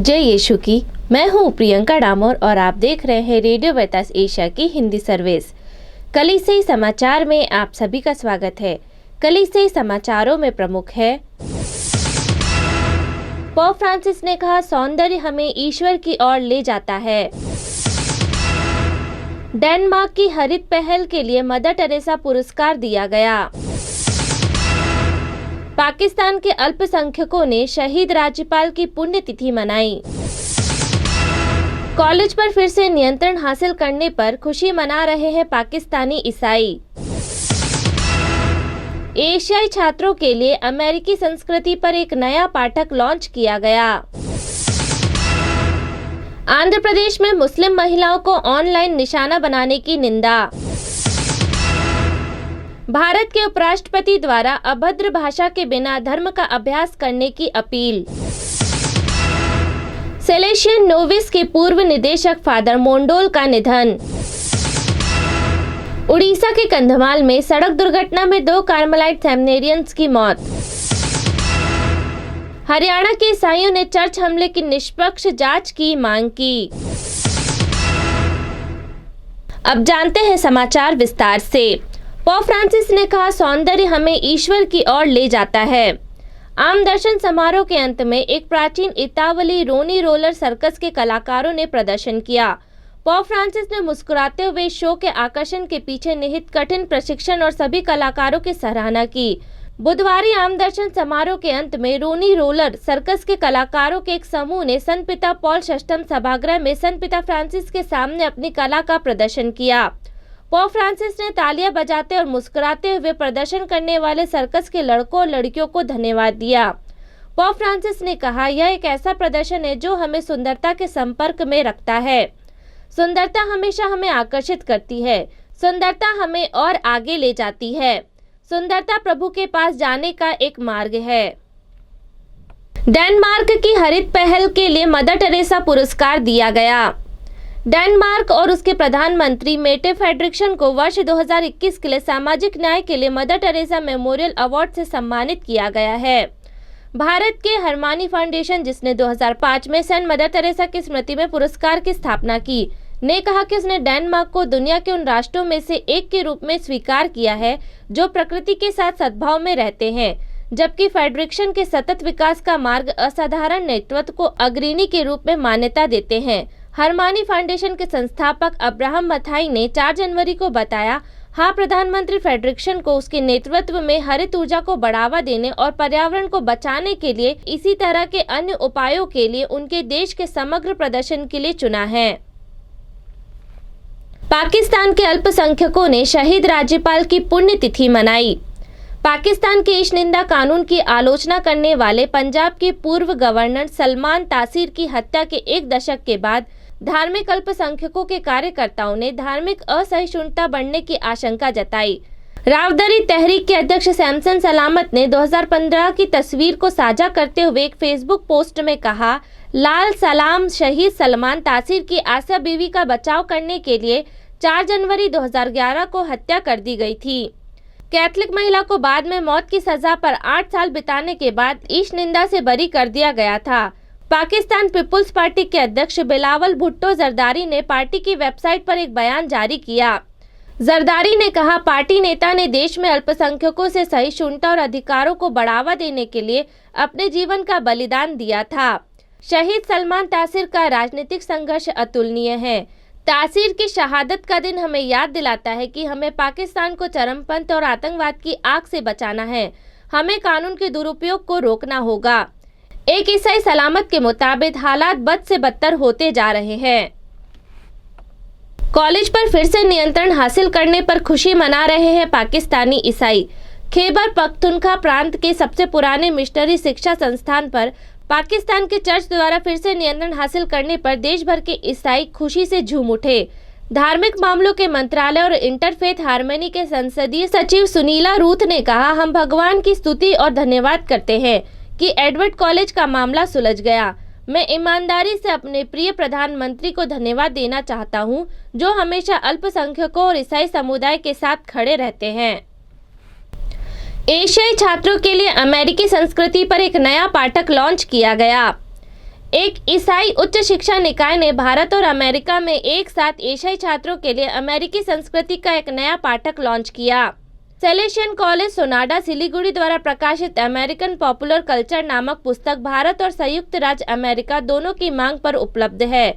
जय यीशु की। मैं हूँ प्रियंका डामोर और आप देख रहे हैं रेडियो वेतास एशिया की हिंदी सर्विस। कलीसियाई समाचार में आप सभी का स्वागत है। कलीसियाई समाचारों में प्रमुख है, पोप फ्रांसिस ने कहा सौंदर्य हमें ईश्वर की ओर ले जाता है। डेनमार्क की हरित पहल के लिए मदर टेरेसा पुरस्कार दिया गया। पाकिस्तान के अल्पसंख्यकों ने शहीद राज्यपाल की पुण्यतिथि मनाई। कॉलेज पर फिर से नियंत्रण हासिल करने पर खुशी मना रहे हैं पाकिस्तानी ईसाई। एशियाई छात्रों के लिए अमेरिकी संस्कृति पर एक नया पाठक लॉन्च किया गया। आंध्र प्रदेश में मुस्लिम महिलाओं को ऑनलाइन निशाना बनाने की निंदा। भारत के उपराष्ट्रपति द्वारा अभद्र भाषा के बिना धर्म का अभ्यास करने की अपील। सेलेशियन नोविस के पूर्व निदेशक फादर मोंडोल का निधन। उड़ीसा के कंधमाल में सड़क दुर्घटना में 2 कार्मेलाइट सेमिनेरियंस की मौत। हरियाणा के ईसाइयों ने चर्च हमले की निष्पक्ष जांच की मांग की। अब जानते हैं समाचार विस्तार से। पोप फ्रांसिस ने कहा सौंदर्य हमें ईश्वर की ओर ले जाता है। आम दर्शन समारोह के अंत में एक प्राचीन इतावली रोनी रोलर सर्कस के कलाकारों ने प्रदर्शन किया। पोप फ्रांसिस ने मुस्कुराते हुए शो के आकर्षण के पीछे निहित कठिन प्रशिक्षण और सभी कलाकारों की सराहना की। बुधवार आम दर्शन समारोह के अंत में रोनी रोलर सर्कस के कलाकारों के एक समूह ने संत पिता पॉल VI सभागृह में संत पिता फ्रांसिस के सामने अपनी कला का प्रदर्शन किया। पोप फ्रांसिस ने तालियां बजाते और मुस्कुराते हुए प्रदर्शन करने वाले सर्कस के लड़कों और लड़कियों को धन्यवाद दिया। पोप फ्रांसिस ने कहा यह एक ऐसा प्रदर्शन है जो हमें सुंदरता के संपर्क में रखता है। सुंदरता हमेशा हमें आकर्षित करती है। सुंदरता हमें और आगे ले जाती है। सुंदरता प्रभु के पास जाने का एक मार्ग है। डेनमार्क की हरित पहल के लिए मदर टेरेसा पुरस्कार दिया गया। डेनमार्क और उसके प्रधानमंत्री मेटे फ्रेडरिक्सन को वर्ष 2021 के लिए सामाजिक न्याय के लिए मदर टेरेसा मेमोरियल अवार्ड से सम्मानित किया गया है। भारत के हरमानी फाउंडेशन, जिसने 2005 में सेंट मदर टेरेसा की स्मृति में पुरस्कार की स्थापना की, ने कहा कि उसने डेनमार्क को दुनिया के उन राष्ट्रों में से एक के रूप में स्वीकार किया है जो प्रकृति के साथ सद्भाव में रहते हैं, जबकि फ्रेडरिक्सन के सतत विकास का मार्ग असाधारण नेतृत्व को अग्रणी के रूप में मान्यता देते हैं। हरमानी फाउंडेशन के संस्थापक अब्राहम मथाई ने 4 जनवरी को बताया, हाँ, प्रधानमंत्री फ्रेडरिक्सन को उसके नेतृत्व में हरित ऊर्जा को बढ़ावा देने और पर्यावरण को बचाने के लिए इसी तरह के अन्य उपायों के लिए उनके देश के समग्र प्रदर्शन के लिए चुना है। पाकिस्तान के अल्पसंख्यकों ने शहीद राज्यपाल की पुण्यतिथि मनाई। पाकिस्तान के ईश निंदा कानून की आलोचना करने वाले पंजाब के पूर्व गवर्नर सलमान तासीर की हत्या के 1 दशक के बाद धार्मिक अल्पसंख्यकों के कार्यकर्ताओं ने धार्मिक असहिष्णुता बढ़ने की आशंका जताई। रावदरी तहरीक के अध्यक्ष सैमसन सलामत ने 2015 की तस्वीर को साझा करते हुए एक फेसबुक पोस्ट में कहा, लाल सलाम शहीद सलमान तासीर की आसिया बीवी का बचाव करने के लिए 4 जनवरी 2011 को हत्या कर दी गई थी। कैथलिक महिला को बाद में मौत की सजा पर 8 साल बिताने के बाद ईश निंदा से बरी कर दिया गया था। पाकिस्तान पीपुल्स पार्टी के अध्यक्ष बिलावल भुट्टो जरदारी ने पार्टी की वेबसाइट पर एक बयान जारी किया। जरदारी ने कहा, पार्टी नेता ने देश में अल्पसंख्यकों से सहिष्णुता और अधिकारों को बढ़ावा देने के लिए अपने जीवन का बलिदान दिया था। शहीद सलमान तासीर का राजनीतिक संघर्ष अतुलनीय है। तासीर की शहादत का दिन हमें याद दिलाता है कि हमें पाकिस्तान को चरमपंथ और आतंकवाद की आग से बचाना है। हमें कानून के दुरुपयोग को रोकना होगा। एक ईसाई सलामत के मुताबिक हालात बद से बदतर होते जा रहे हैं। कॉलेज पर फिर से नियंत्रण हासिल करने पर खुशी मना रहे हैं पाकिस्तानी ईसाई। खैबर पख्तूनख्वा प्रांत के सबसे पुराने मिशनरी शिक्षा संस्थान पर पाकिस्तान के चर्च द्वारा फिर से नियंत्रण हासिल करने पर देश भर के ईसाई खुशी से झूम उठे। धार्मिक मामलों के मंत्रालय और इंटरफेथ हार्मनी के संसदीय सचिव सुनीला रूथ ने कहा, हम भगवान की स्तुति और धन्यवाद करते हैं कि एडवर्ड कॉलेज का मामला सुलझ गया। मैं ईमानदारी से अपने प्रिय प्रधानमंत्री को धन्यवाद देना चाहता हूं, जो हमेशा अल्पसंख्यकों और ईसाई समुदाय के साथ खड़े रहते हैं। एशियाई छात्रों के लिए अमेरिकी संस्कृति पर एक नया पाठक लॉन्च किया गया। एक ईसाई उच्च शिक्षा निकाय ने भारत और अमेरिका में एक साथ एशियाई छात्रों के लिए अमेरिकी संस्कृति का एक नया पाठक लॉन्च किया। सेलेशियन कॉलेज सोनाडा सिलीगुड़ी द्वारा प्रकाशित अमेरिकन पॉपुलर कल्चर नामक पुस्तक भारत और संयुक्त राज्य अमेरिका दोनों की मांग पर उपलब्ध है।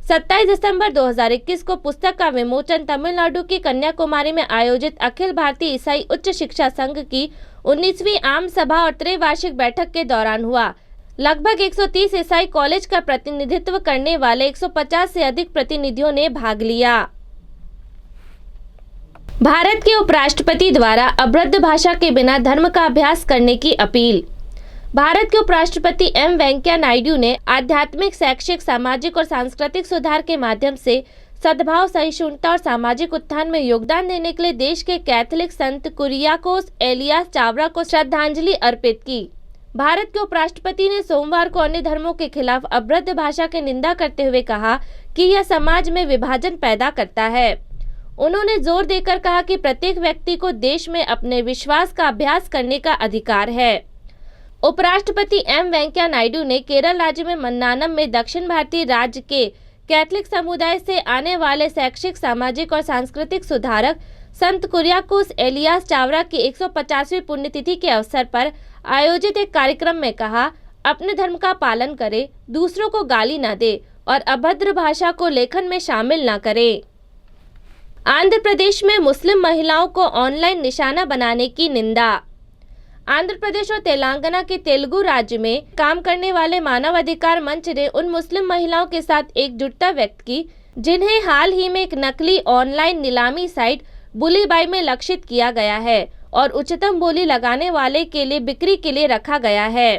27 दिसंबर 2021 को पुस्तक का विमोचन तमिलनाडु की कन्याकुमारी में आयोजित अखिल भारतीय ईसाई उच्च शिक्षा संघ की 19वीं आम सभा और त्रैवार्षिक बैठक के दौरान हुआ। लगभग 130 ईसाई कॉलेज का प्रतिनिधित्व करने वाले 150 से अधिक प्रतिनिधियों ने भाग लिया। भारत के उपराष्ट्रपति द्वारा अभद्र भाषा के बिना धर्म का अभ्यास करने की अपील। भारत के उपराष्ट्रपति एम वेंकैया नायडू ने आध्यात्मिक, शैक्षिक, सामाजिक और सांस्कृतिक सुधार के माध्यम से सद्भाव, सहिष्णुता और सामाजिक उत्थान में योगदान देने के लिए देश के कैथोलिक संत कुरियाकोस एलियास चावरा को श्रद्धांजलि अर्पित की। भारत के उपराष्ट्रपति ने सोमवार को अन्य धर्मों के खिलाफ अभद्र भाषा की निंदा करते हुए कहा कि यह समाज में विभाजन पैदा करता है। उन्होंने जोर देकर कहा कि प्रत्येक व्यक्ति को देश में अपने विश्वास का अभ्यास करने का अधिकार है। उपराष्ट्रपति एम वेंकैया नायडू ने केरल राज्य में मन्नानम में दक्षिण भारतीय राज्य के कैथोलिक समुदाय से आने वाले शैक्षिक, सामाजिक और सांस्कृतिक सुधारक संत कुरियाकोस एलियास चावरा की 150वीं पुण्यतिथि के अवसर पर आयोजित एक कार्यक्रम में कहा, अपने धर्म का पालन करें, दूसरों को गाली न दे और अभद्र भाषा को लेखन में शामिल न करें। आंध्र प्रदेश में मुस्लिम महिलाओं को ऑनलाइन निशाना बनाने की निंदा। आंध्र प्रदेश और तेलंगाना के तेलुगु राज्य में काम करने वाले मानव अधिकार मंच ने उन मुस्लिम महिलाओं के साथ एकजुटता व्यक्त की जिन्हें हाल ही में एक नकली ऑनलाइन नीलामी साइट बुलीबाई में लक्षित किया गया है और उच्चतम बोली लगाने वाले के लिए बिक्री के लिए रखा गया है।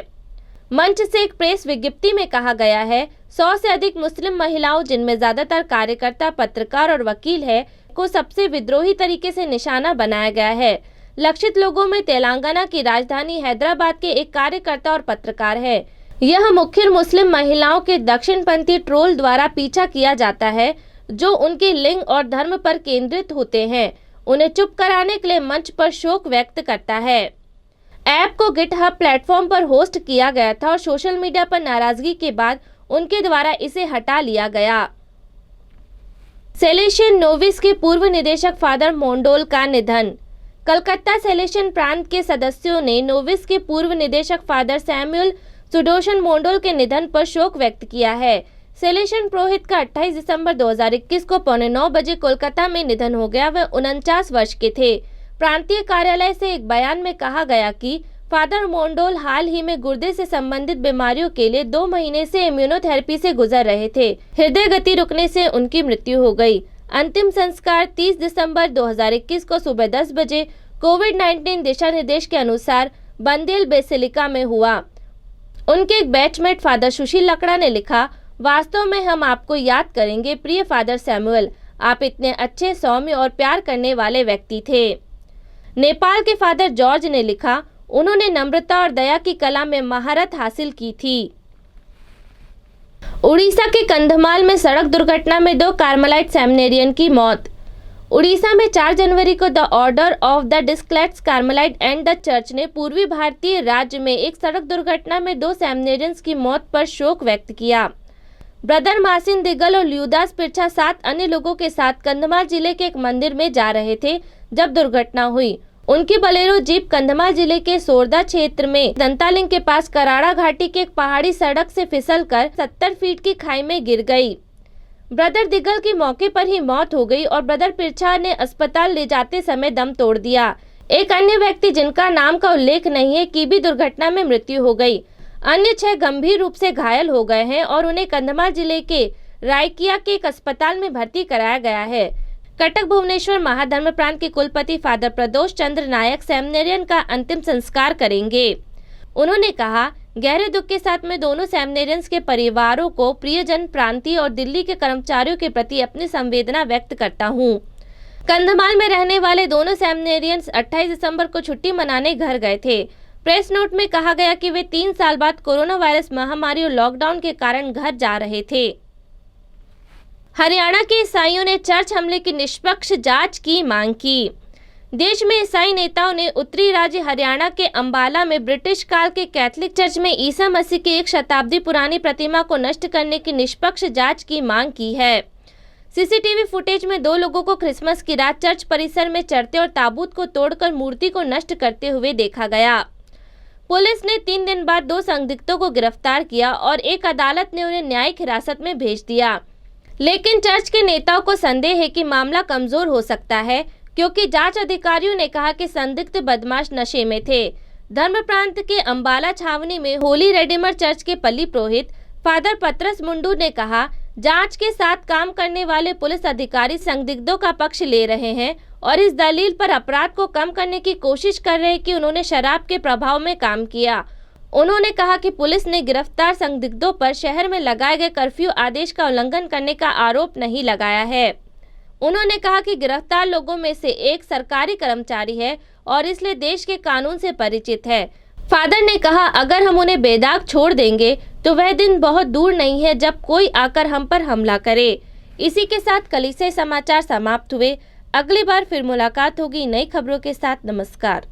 मंच से एक प्रेस विज्ञप्ति में कहा गया है, 100 से अधिक मुस्लिम महिलाओं, जिनमें ज्यादातर कार्यकर्ता, पत्रकार और वकील है, को सबसे विद्रोही तरीके से निशाना बनाया गया है। लक्षित लोगों में तेलंगाना की राजधानी हैदराबाद के एक कार्यकर्ता और पत्रकार है। यह मुख्य मुस्लिम महिलाओं के दक्षिणपंथी ट्रोल द्वारा पीछा किया जाता है जो उनके लिंग और धर्म पर केंद्रित होते हैं। उन्हें चुप कराने के लिए मंच पर शोक व्यक्त करता है। ऐप को गिटहब प्लेटफॉर्म पर होस्ट किया गया था और सोशल मीडिया पर नाराजगी के बाद उनके द्वारा इसे हटा लिया गया। सेलेशियन नोविस के पूर्व निदेशक फादर मोंडोल का निधन। कलकत्ता सेलेशियन प्रांत के सदस्यों ने नोविस के पूर्व निदेशक फादर सैमुअल सुदर्शन मोंडोल के निधन पर शोक व्यक्त किया है। सेलेशियन पुरोहित का 28 दिसंबर 2021 को 8:45 बजे कोलकाता में निधन हो गया। वह 49 वर्ष के थे। प्रांतीय कार्यालय से एक बयान में कहा गया कि फादर मोंडोल हाल ही में गुर्दे से संबंधित बीमारियों के लिए 2 महीने से इम्यूनोथेरेपी से गुजर रहे थे। हृदय गति रुकने से उनकी मृत्यु हो गई। अंतिम संस्कार 30 दिसंबर 2021 को सुबह 10 बजे कोविड-19 दिशा निर्देश के अनुसार बंदेल बेसिलिका में हुआ। उनके एक बैचमेट फादर सुशील लकड़ा ने लिखा, वास्तव में हम आपको याद करेंगे प्रिय फादर सैमुअल, आप इतने अच्छे, सौम्य और प्यार करने वाले व्यक्ति थे। नेपाल के फादर जॉर्ज ने लिखा, उन्होंने नम्रता और दया की कला में महारत हासिल की थी। उड़ीसा के कंधमाल में सड़क दुर्घटना में 2 कार्मेलाइट सेमिनेरियन की मौत। उड़ीसा में 4 जनवरी को the order of the Discalced Carmelite and the church ने पूर्वी भारतीय राज्य में एक सड़क दुर्घटना में 2 सेमिनेरियंस की मौत पर शोक व्यक्त किया। ब्रदर मासिन दिगल और ल्यूदास पिरछा 7 अन्य लोगों के साथ कंधमाल जिले के एक मंदिर में जा रहे थे जब दुर्घटना हुई। उनकी बलेरो जीप कंधमाल जिले के सोरदा क्षेत्र में दंतालिंग के पास कराड़ा घाटी के एक पहाड़ी सड़क से फिसलकर 70 फीट की खाई में गिर गई। ब्रदर दिगल की मौके पर ही मौत हो गई और ब्रदर पिरछा ने अस्पताल ले जाते समय दम तोड़ दिया। एक अन्य व्यक्ति जिनका नाम का उल्लेख नहीं है की भी दुर्घटना में मृत्यु हो गई। अन्य 6 गंभीर रूप से घायल हो गए हैं और उन्हें कंधमाल जिले के रायकिया के एक अस्पताल में भर्ती कराया गया है। कटक भुवनेश्वर महाधर्म प्रांत के कुलपति फादर प्रदोष चंद्र नायक सेमिनेरियन का अंतिम संस्कार करेंगे। उन्होंने कहा, गहरे दुख के साथ मैं दोनों सेमिनेरियंस के परिवारों को, प्रियजन, प्रांतीय और दिल्ली के कर्मचारियों के प्रति अपनी संवेदना व्यक्त करता हूँ। कंधमाल में रहने वाले दोनों सेमिनेरियंस 28 दिसंबर को छुट्टी मनाने घर गए थे। प्रेस नोट में कहा गया कि वे 3 साल बाद कोरोना वायरस महामारी और लॉकडाउन के कारण घर जा रहे थे। हरियाणा के ईसाइयों ने चर्च हमले की निष्पक्ष जांच की मांग की। देश में ईसाई नेताओं ने उत्तरी राज्य हरियाणा के अंबाला में ब्रिटिश काल के कैथोलिक चर्च में ईसा मसीह की 1 शताब्दी पुरानी प्रतिमा को नष्ट करने की निष्पक्ष जांच की मांग की है। सीसीटीवी फुटेज में 2 लोगों को क्रिसमस की रात चर्च परिसर में चढ़ते और ताबूत को तोड़कर मूर्ति को नष्ट करते हुए देखा गया। पुलिस ने 3 दिन बाद 2 संदिग्धों को गिरफ्तार किया और एक अदालत ने उन्हें न्यायिक हिरासत में भेज दिया। लेकिन चर्च के नेताओं को संदेह है कि मामला कमजोर हो सकता है, क्योंकि जांच अधिकारियों ने कहा कि संदिग्ध बदमाश नशे में थे। धर्म प्रांत के अंबाला छावनी में होली रेडीमर चर्च के पल्ली पुरोहित फादर पतरस मुंडू ने कहा, जांच के साथ काम करने वाले पुलिस अधिकारी संदिग्धों का पक्ष ले रहे हैं और इस दलील पर अपराध को कम करने की कोशिश कर रहे हैं कि उन्होंने शराब के प्रभाव में काम किया। उन्होंने कहा कि पुलिस ने गिरफ्तार संदिग्धों पर शहर में लगाए गए कर्फ्यू आदेश का उल्लंघन करने का आरोप नहीं लगाया है। उन्होंने कहा कि गिरफ्तार लोगों में से एक सरकारी कर्मचारी है और इसलिए देश के कानून से परिचित है। फादर ने कहा, अगर हम उन्हें बेदाग छोड़ देंगे तो वह दिन बहुत दूर नहीं है जब कोई आकर हम पर हमला करे। इसी के साथ कलीसिया समाचार समाप्त हुए। अगली बार फिर मुलाकात होगी नई खबरों के साथ। नमस्कार।